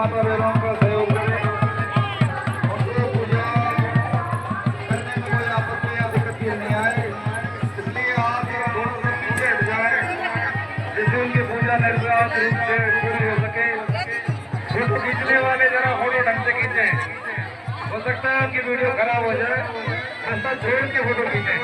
माता बहनों का सहयोग करें, उनको पूजा करने में कोई आपत्ति या दिक्कत नहीं आए, इसलिए आप थोड़ा सा पीछे हट जाए, जिससे उनकी पूजा निर्विघ्न रूप से पूरी हो सके। फोटो खींचने वाले जरा फोटो ढंग से खींचे, हो सकता है आपकी वीडियो खराब हो जाए, रास्ता छोड़ के फोटो खींचे।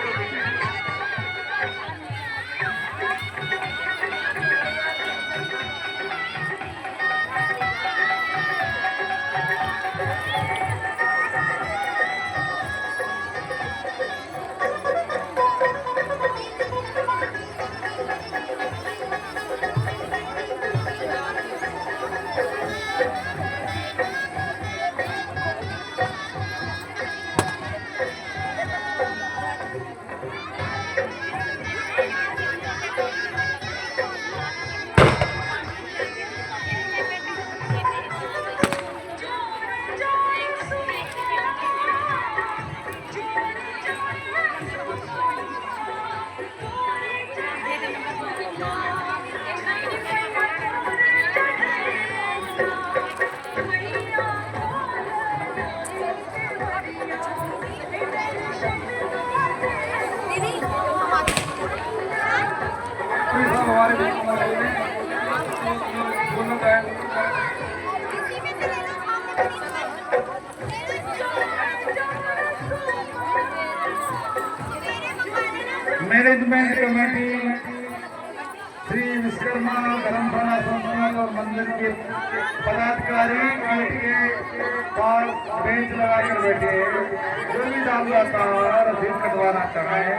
मैनेजमेंट कमेटी श्री विश्वकर्मा धर्मशाला संस्थान और मंदिर के पदाधिकारी गेट के पास बेंच लगाकर बैठे हैं। जो भी दानदाता रसीद कटवाना चाहे,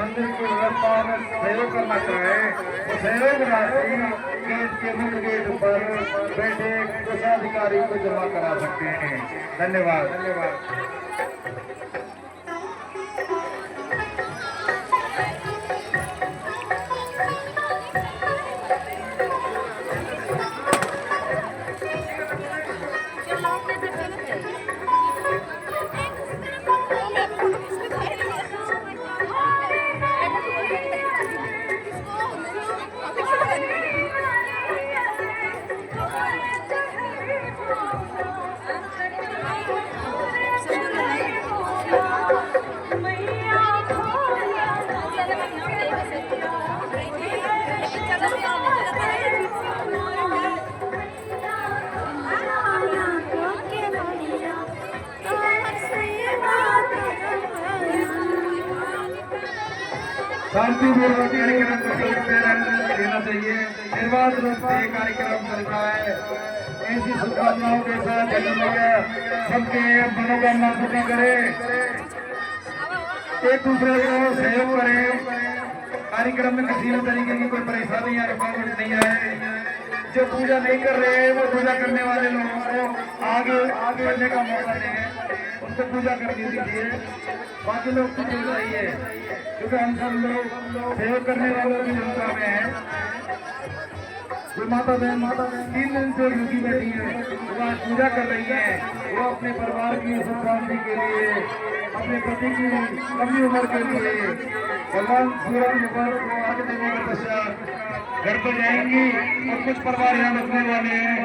मंदिर की व्यवस्था में सहयोग करना चाहे, तो सहयोग राशि गेट के मुख्य गेट पर बैठे कोषाधिकारी को जमा करा सकते हैं। धन्यवाद। शांतिपूर्वक कार्यक्रम को देना चाहिए। निर्बाध रूप से कार्यक्रम चल रहा है। ऐसी शुभकामनाओं के साथ सबके मनोकामना पूर्ण करे, एक दूसरे को सहयोग करे। कार्यक्रम में किसी भी तरीके की कोई परेशानी या रुकावट नहीं आए। जो पूजा नहीं कर रहे हैं वो पूजा करने वाले लोगों को आगे बढ़ने का मौका दें, उनको पूजा कर दीजिए। बाकी लोग कुछ नहीं चाहिए, क्योंकि हम सब लोग सहयोग करने वालों की संख्या में है। जो माता बहन 3 दिन से रुकी बैठी है, वो आज पूजा कर रही है। वो अपने परिवार की सुख शांति के लिए, अपने पति की लंबी उम्र के लिए भगवान सूरज को आगे देने के पश्चात घर पर जाएंगी और कुछ परिवार यहाँ रखने वाले हैं।